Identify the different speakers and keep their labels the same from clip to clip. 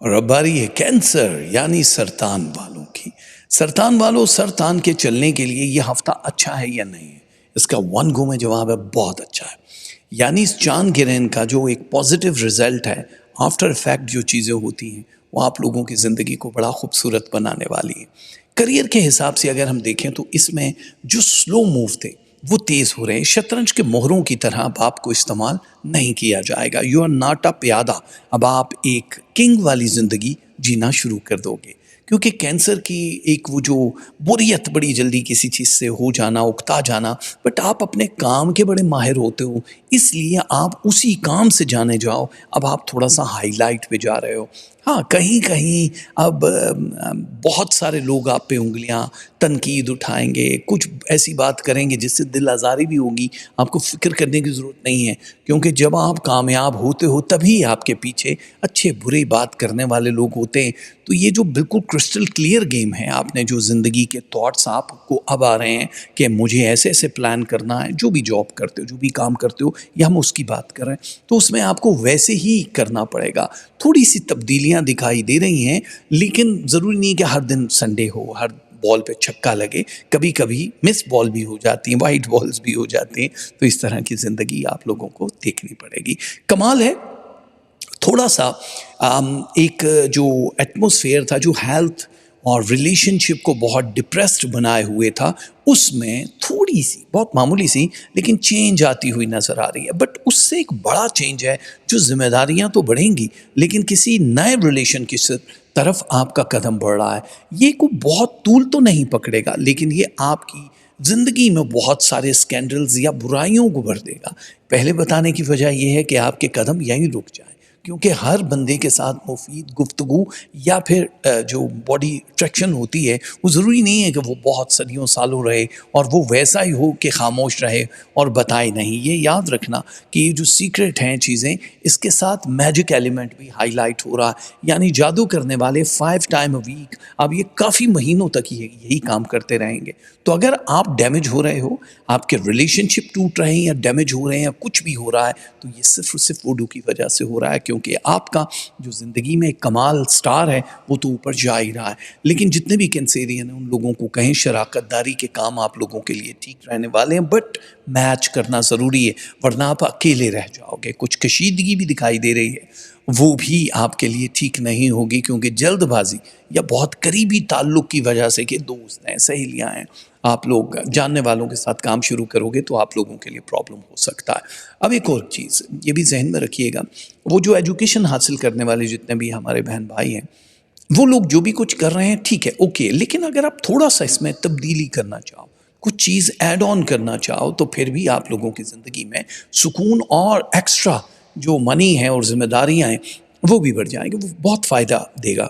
Speaker 1: और अब बारी है कैंसर यानी सरतान वालों की। सरतान वालों, सरतान के चलने के लिए ये हफ्ता अच्छा है या नहीं है? इसका वन गो में जवाब है बहुत अच्छा है। यानी इस चांद ग्रहण का जो एक पॉजिटिव रिजल्ट है, आफ्टर इफेक्ट जो चीज़ें होती हैं वो आप लोगों की ज़िंदगी को बड़ा खूबसूरत बनाने वाली है। करियर के हिसाब से अगर हम देखें तो इसमें जो स्लो मूव थे वो तेज़ हो रहे हैं। शतरंज के मोहरों की तरह अब आपको इस्तेमाल नहीं किया जाएगा। यू आर नॉट अ प्यादा, अब आप एक किंग वाली ज़िंदगी जीना शुरू कर दोगे। क्योंकि कैंसर की एक वो जो बोरियत बड़ी जल्दी किसी चीज़ से हो जाना, उकता जाना, बट आप अपने काम के बड़े माहिर होते हो, इसलिए आप उसी काम से जाने जाओ। अब आप थोड़ा सा हाईलाइट पे जा रहे हो। हाँ, कहीं कहीं अब बहुत सारे लोग आप पे उंगलियां तनकीद उठाएंगे, कुछ ऐसी बात करेंगे जिससे दिल आज़ारी भी होगी। आपको फ़िक्र करने की ज़रूरत नहीं है, क्योंकि जब आप कामयाब होते हो तभी आपके पीछे अच्छे बुरे बात करने वाले लोग होते हैं। तो ये जो बिल्कुल क्रिस्टल क्लियर गेम है, आपने जो ज़िंदगी के थॉट्स आपको अब आ रहे हैं कि मुझे ऐसे ऐसे प्लान करना है, जो भी जॉब करते हो, जो भी काम करते हो, या हम उसकी बात कर रहे हैं, तो उसमें आपको वैसे ही करना पड़ेगा। थोड़ी सी तब्दीलियां दिखाई दे रही हैं, लेकिन ज़रूरी नहीं कि हर दिन संडे हो, हर बॉल पे छक्का लगे। कभी कभी मिस बॉल भी हो जाती हैं, वाइट बॉल्स भी हो जाती हैं। तो इस तरह की ज़िंदगी आप लोगों को देखनी पड़ेगी। कमाल है, थोड़ा सा एक जो एटमॉस्फेयर था, जो हेल्थ और रिलेशनशिप को बहुत डिप्रेस्ड बनाए हुए था, उसमें थोड़ी सी, बहुत मामूली सी, लेकिन चेंज आती हुई नज़र आ रही है। बट उससे एक बड़ा चेंज है, जो जिम्मेदारियां तो बढ़ेंगी, लेकिन किसी नए रिलेशन की तरफ आपका कदम बढ़ रहा है। ये कोई बहुत तूल तो नहीं पकड़ेगा, लेकिन ये आपकी ज़िंदगी में बहुत सारे स्कैंडल्स या बुराइयों को भर देगा। पहले बताने की वजह यह है कि आपके कदम यहीं रुक जाएं, क्योंकि हर बंदे के साथ मुफीद गुफ्तगू या फिर जो बॉडी अट्रैक्शन होती है, वो ज़रूरी नहीं है कि वो बहुत सदियों सालों रहे और वो वैसा ही हो कि खामोश रहे और बताए नहीं। ये याद रखना कि ये जो सीक्रेट हैं चीज़ें, इसके साथ मैजिक एलिमेंट भी हाईलाइट हो रहा है। यानी जादू करने वाले 5 टाइम अ वीक अब ये काफ़ी महीनों तक यही काम करते रहेंगे। तो अगर आप डैमेज हो रहे हो, आपके रिलेशनशिप टूट रहे हैं या डैमेज हो रहे हैं या कुछ भी हो रहा है, तो ये सिर्फ और सिर्फ वुडू की वजह से हो रहा है, क्योंकि आपका जो ज़िंदगी में कमाल स्टार है वो तो ऊपर जा ही रहा है। लेकिन जितने भी कैंसेरियन हैं उन लोगों को कहें, शराकतदारी के काम आप लोगों के लिए ठीक रहने वाले हैं, बट मैच करना ज़रूरी है, वरना आप अकेले रह जाओगे। कुछ कशीदगी भी दिखाई दे रही है, वो भी आपके लिए ठीक नहीं होगी, क्योंकि जल्दबाजी या बहुत करीबी ताल्लुक़ की वजह से, कि दोस्त हैं, सहेलियाँ हैं, आप लोग जानने वालों के साथ काम शुरू करोगे तो आप लोगों के लिए प्रॉब्लम हो सकता है। अब एक और चीज़ ये भी जहन में रखिएगा, वो जो एजुकेशन हासिल करने वाले जितने भी हमारे बहन भाई हैं, वो लोग जो भी कुछ कर रहे हैं ठीक है, ओके, लेकिन अगर आप थोड़ा सा इसमें तब्दीली करना चाहो, कुछ चीज़ ऐड ऑन करना चाहो, तो फिर भी आप लोगों की ज़िंदगी में सुकून और एक्स्ट्रा जो मनी है और जिम्मेदारियाँ हैं वो भी बढ़ जाएंगे। वो बहुत फ़ायदा देगा।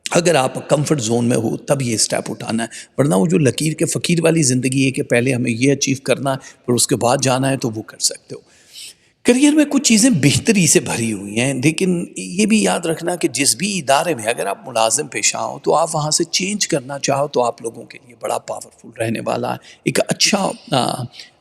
Speaker 1: अगर आप कंफर्ट जोन में हो तब ये स्टेप उठाना है, वरना वो जो लकीर के फ़कीर वाली ज़िंदगी है कि पहले हमें ये अचीव करना है फिर उसके बाद जाना है, तो वो कर सकते हो। करियर में कुछ चीज़ें बेहतरी से भरी हुई हैं, लेकिन ये भी याद रखना कि जिस भी इदारे में अगर आप मुलाजिम पेशा हो, तो आप वहाँ से चेंज करना चाहो तो आप लोगों के लिए बड़ा पावरफुल रहने वाला है। एक अच्छा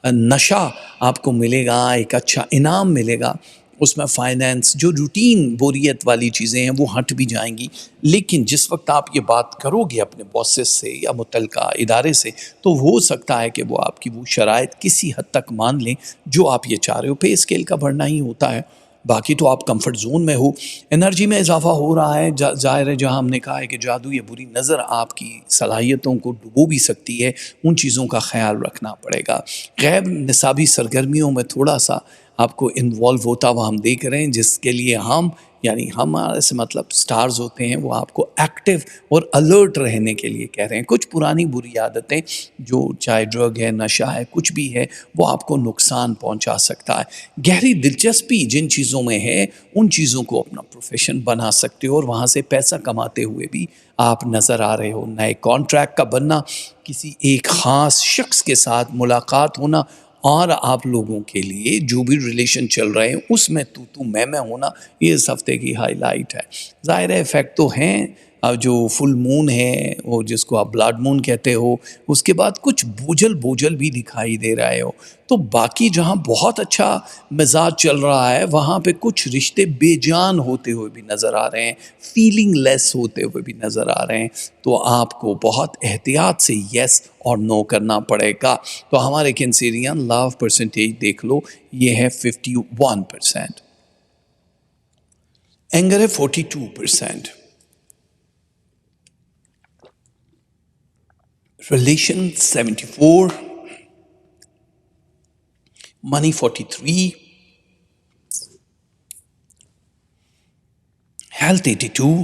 Speaker 1: नशा आपको मिलेगा, एक अच्छा इनाम मिलेगा। उसमें फाइनेंस, जो रूटीन बोरियत वाली चीज़ें हैं वो हट भी जाएंगी। लेकिन जिस वक्त आप ये बात करोगे अपने बॉसेस से या मुतलका इदारे से, तो हो सकता है कि वो आपकी वो शराइत किसी हद तक मान लें जो आप ये चाह रहे हो। पे स्केल का बढ़ना ही होता है, बाकी तो आप कंफर्ट जोन में हो। एनर्जी में इजाफा हो रहा है, ज़ाहिर है जहाँ हमने कहा है कि जादू या बुरी नज़र आपकी सलाहियतों को डुबो भी सकती है, उन चीज़ों का ख्याल रखना पड़ेगा। गैर निसाबी सरगर्मियों में थोड़ा सा आपको इन्वॉल्व होता हुआ हम देख रहे हैं, जिसके लिए हम, यानी हमारे से मतलब स्टार्स होते हैं, वो आपको एक्टिव और अलर्ट रहने के लिए कह रहे हैं। कुछ पुरानी बुरी आदतें, जो चाहे ड्रग है, नशा है, कुछ भी है, वो आपको नुकसान पहुंचा सकता है। गहरी दिलचस्पी जिन चीज़ों में है, उन चीज़ों को अपना प्रोफेशन बना सकते हो और वहाँ से पैसा कमाते हुए भी आप नज़र आ रहे हो। नए कॉन्ट्रैक्ट का बनना, किसी एक ख़ास शख्स के साथ मुलाकात होना, और आप लोगों के लिए जो भी रिलेशन चल रहे हैं उसमें तू मैं होना, ये इस हफ्ते की हाईलाइट है। ज़ाहिर है इफ़ेक्ट तो हैं, اب جو فل مون ہے وہ جس کو آپ بلڈ مون کہتے ہو، اس کے بعد کچھ بوجھل بوجھل بھی دکھائی دے رہا ہو، تو باقی جہاں بہت اچھا مزاج چل رہا ہے وہاں پہ کچھ رشتے بے جان ہوتے ہوئے بھی نظر آ رہے ہیں، فیلنگ لیس ہوتے ہوئے بھی نظر آ رہے ہیں، تو آپ کو بہت احتیاط سے یس اور نو کرنا پڑے گا۔ تو ہمارے کینسیرین لو پرسنٹیج دیکھ لو، یہ ہے 51%، اینگر ہے 42%، ریلیشن 74، منی 43، ہیلتھ 82،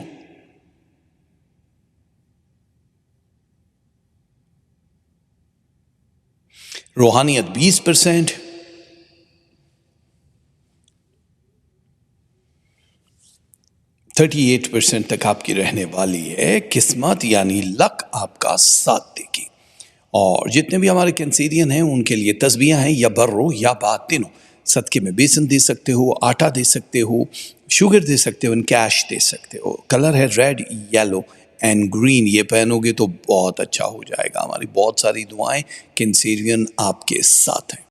Speaker 1: روحانیت 20%، 38% تک آپ کی رہنے والی ہے۔ قسمت یعنی لک آپ کا ساتھ دے گی۔ اور جتنے بھی ہمارے کینسیرین ہیں ان کے لیے تسبیحاں ہیں، یا برو یا باطنو، صدقے میں بیسن دے سکتے ہو، آٹا دے سکتے ہو، شوگر دے سکتے ہو، ان کیش دے سکتے ہو۔ کلر ہے ریڈ، یلو اینڈ گرین، یہ پہنو گے تو بہت اچھا ہو جائے گا۔ ہماری بہت ساری دعائیں کینسیرین آپ کے ساتھ ہیں۔